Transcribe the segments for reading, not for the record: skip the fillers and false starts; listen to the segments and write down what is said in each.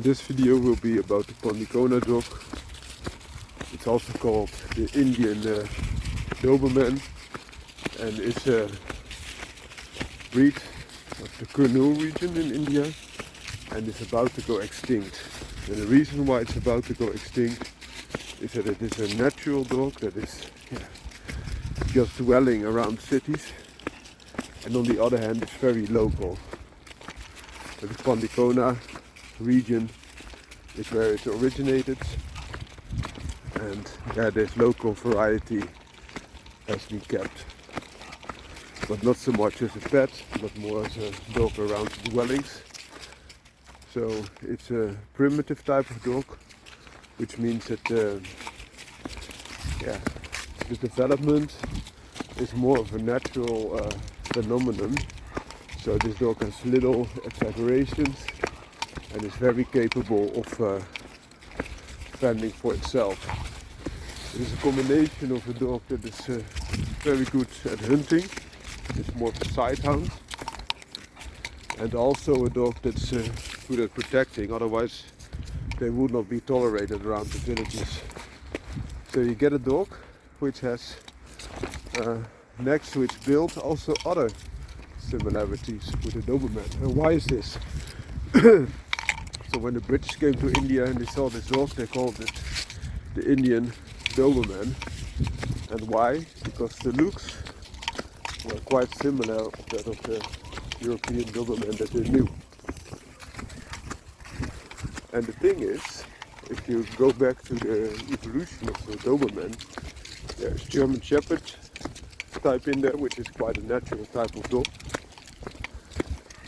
This video will be about the Pandikona dog. It's also called the Indian Doberman, and it's a breed of the Kanni region in India, and it's about to go extinct. And the reason why it's about to go extinct is that it is a natural dog that is just dwelling around cities, and on the other hand it's very local. So the Pandikona region is where it originated, and this local variety has been kept, but not so much as a pet, but more as a dog around dwellings. So it's a primitive type of dog, which means that the development is more of a natural phenomenon. So this dog has little exaggerations and is very capable of fending for itself. It is a combination of a dog that is very good at hunting, it's more of a sighthound, and also a dog that's good at protecting, otherwise they would not be tolerated around the villages. So you get a dog which has next to its build also other similarities with the Doberman. And why is this? So when the British came to India and they saw this dog, they called it the Indian Doberman. And why? Because the looks were quite similar to that of the European Doberman that they knew. And the thing is, if you go back to the evolution of the Doberman, there's German Shepherd type in there, which is quite a natural type of dog.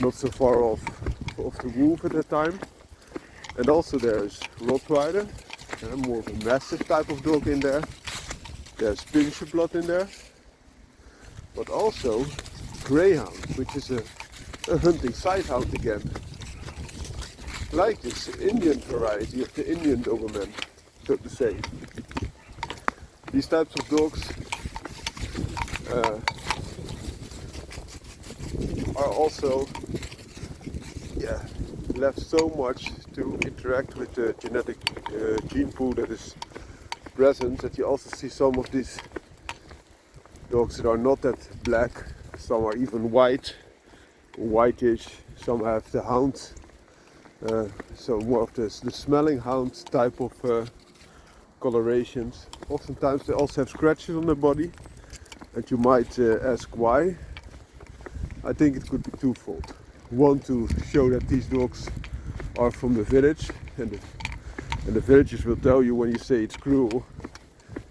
Not so far off the wolf at that time. And also there's Rottweiler, more of a massive type of dog in there. There's Pinscher blood in there. But also Greyhound, which is a hunting sighthound again. Like this Indian variety of the Indian Doberman, so to say. These types of dogs are also left so much to interact with the genetic gene pool that is present, that you also see some of these dogs that are not that black, some are even white, whitish, some have the hound, so more of the smelling hound type of colorations. Oftentimes they also have scratches on their body, and you might ask why. I think it could be twofold. One, to show that these dogs are from the village, and the villagers will tell you when you say it's cruel.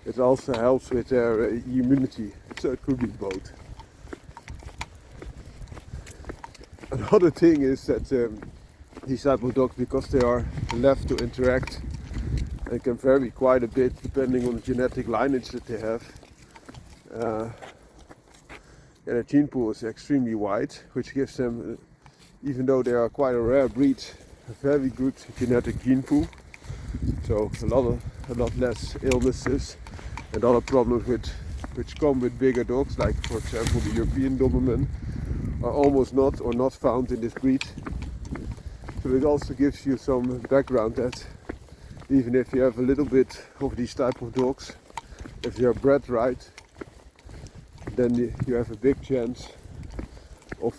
It also helps with their immunity, so it could be both. Another thing is that these type of dogs, because they are left to interact, and can vary quite a bit depending on the genetic lineage that they have. Their gene pool is extremely wide, which gives them, even though they are quite a rare breed, a very good genetic gene pool. So a lot less illnesses and other problems which come with bigger dogs, like for example the European Doberman, are almost not or not found in this breed. So it also gives you some background that even if you have a little bit of these type of dogs, if they are bred right, then you have a big chance of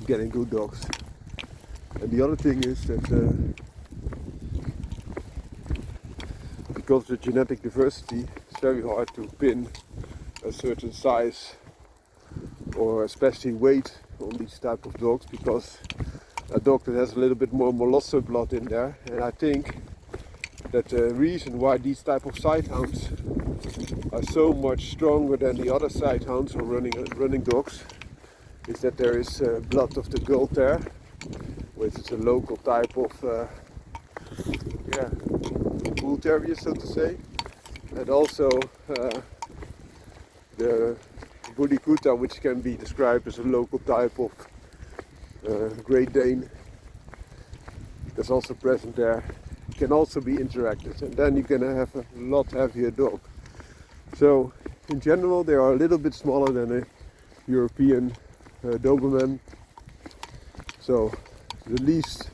getting good dogs. And the other thing is that because of the genetic diversity, it's very hard to pin a certain size or especially weight on these type of dogs, because a dog that has a little bit more Molosser blood in there, and I think that the reason why these type of sighthounds are so much stronger than the other sighthounds or running dogs is that there is blood of the Gull Terrier, which is a local type of bull terrier, so to say, and also the Bullikuta, which can be described as a local type of Great Dane, that's also present there, can also be interacted, and then you're gonna have a lot heavier dog. So in general they are a little bit smaller than a European Doberman. So the least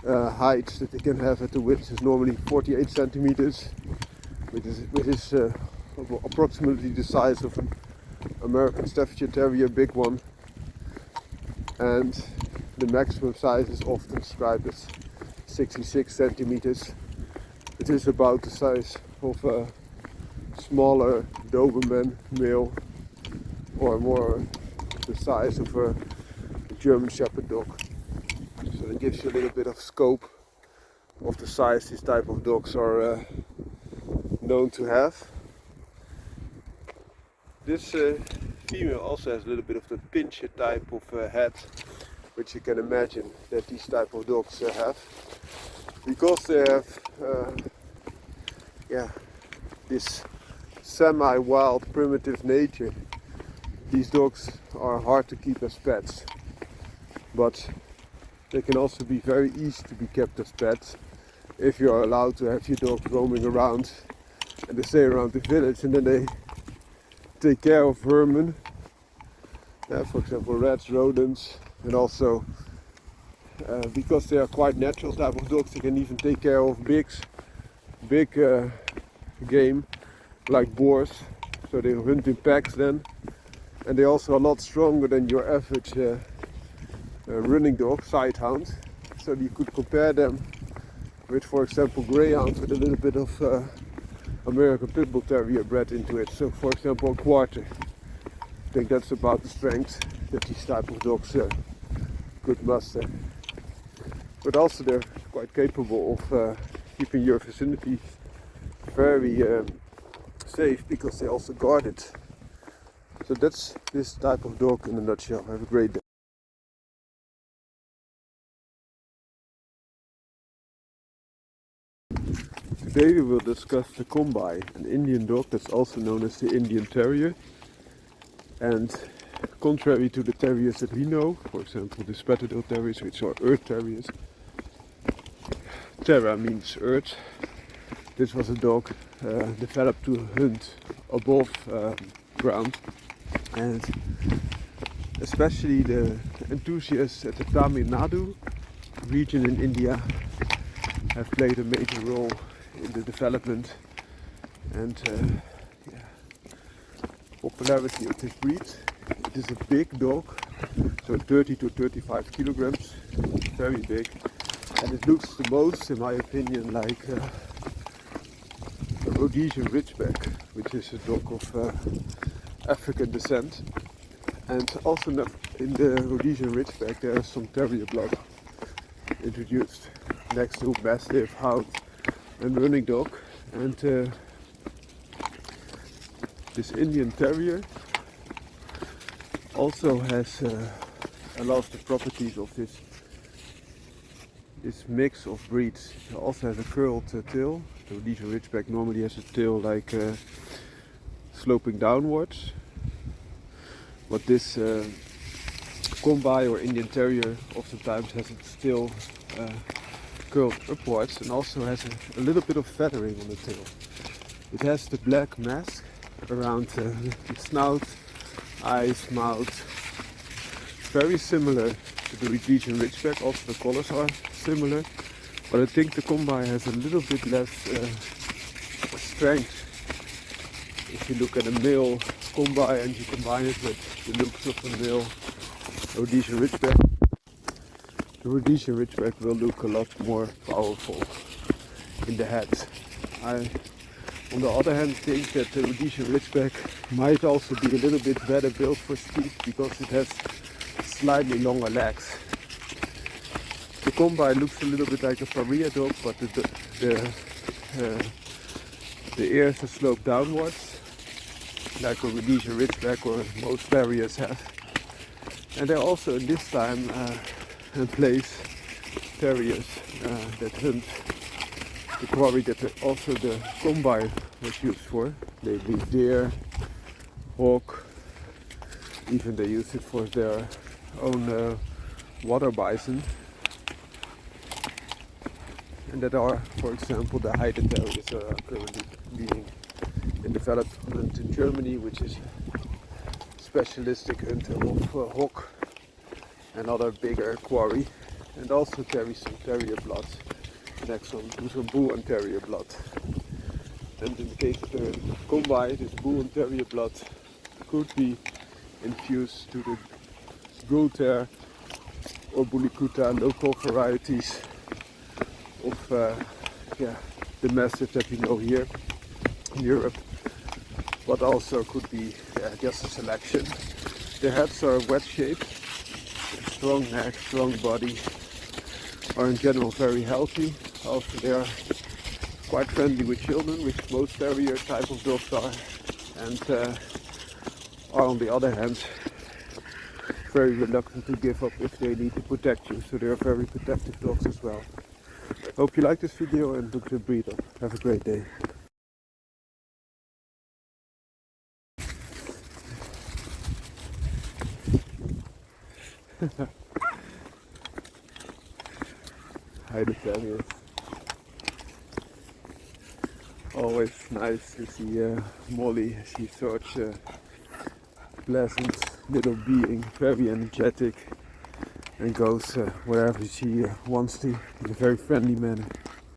height that they can have at the width is normally 48 centimeters, which is approximately the size of an American Staffordshire Terrier, big one. And the maximum size is often described as 66 centimeters. It is about the size of a smaller Doberman male, or more the size of a German Shepherd dog. So that gives you a little bit of scope of the size these type of dogs are known to have. This female also has a little bit of the pincher type of head, which you can imagine that these type of dogs have, because they have this semi-wild primitive nature. These dogs are hard to keep as pets, but they can also be very easy to be kept as pets if you are allowed to have your dogs roaming around, and they stay around the village, and then they take care of vermin, for example rats, rodents, and also because they are quite natural type of dogs, they can even take care of big game like boars. So they hunt in packs then, and they're also a lot stronger than your average running dog, sighthound. So you could compare them with, for example, greyhounds with a little bit of American Pit Bull Terrier bred into it. So for example, a quarter. I think that's about the strength that these type of dogs could muster. But also they're quite capable of keeping your vicinity very safe, because they also guard it. So that's this type of dog in a nutshell. Have a great day. Today we will discuss the Kanni, an Indian dog that's also known as the Indian Terrier. And contrary to the terriers that we know, for example the Spatadale Terriers, which are earth terriers, terra means earth. This was a dog developed to hunt above ground, and especially the enthusiasts at the Tamil Nadu region in India have played a major role in the development and popularity of this breed. It is a big dog, so 30 to 35 kilograms, very big, and it looks the most, in my opinion, like a Rhodesian Ridgeback, which is a dog of African descent. And also in the Rhodesian Ridgeback there is some terrier blood introduced next to Mastiff, Hound and running dog. And this Indian Terrier also has a lot of the properties of this mix of breeds. It also has a curled tail. The Rhodesian Ridgeback normally has a tail like sloping downwards, but this Kanni or Indian Terrier oftentimes has its tail curled upwards, and also has a little bit of feathering on the tail. It has the black mask around the snout, eyes, mouth, very similar to the Rhodesian Ridgeback. Also the colors are similar, but I think the Kanni has a little bit less strength. If you look at a male Kanni and you combine it with the looks of a male Rhodesian Ridgeback, the Rhodesian Ridgeback will look a lot more powerful in the head. I, on the other hand, think that the Rhodesian Ridgeback might also be a little bit better built for speed, because it has slightly longer legs. The Kanni looks a little bit like a pariah dog, but the ears are sloped downwards, like a Rhodesian Ridgeback or most terriers have. And they're also in this time and place terriers that hunt the quarry that also the Kanni was used for. They breed deer, hawk, even they use it for their own water bison. And that are, for example, the Heide terriers that are currently being in development in Germany, which is specialistic hunter of hawk and other bigger quarry. and also carry some terrier blood next to some bull and terrier blood. And in the case of the combine, this bull and terrier blood could be infused to the bull ter or bullikuta local varieties of the mastiff that we know here in Europe, but also could be just a selection. The heads are wedge shaped, strong neck, strong body, are in general very healthy. Also they are quite friendly with children, which most terrier type of dogs are, and are on the other hand very reluctant to give up if they need to protect you, so they are very protective dogs as well. Hope you like this video and look to breed up. Have a great day. Hi, the terriers. Always nice to see Molly. She's such a pleasant little being, very energetic, and goes wherever she wants to in a very friendly manner.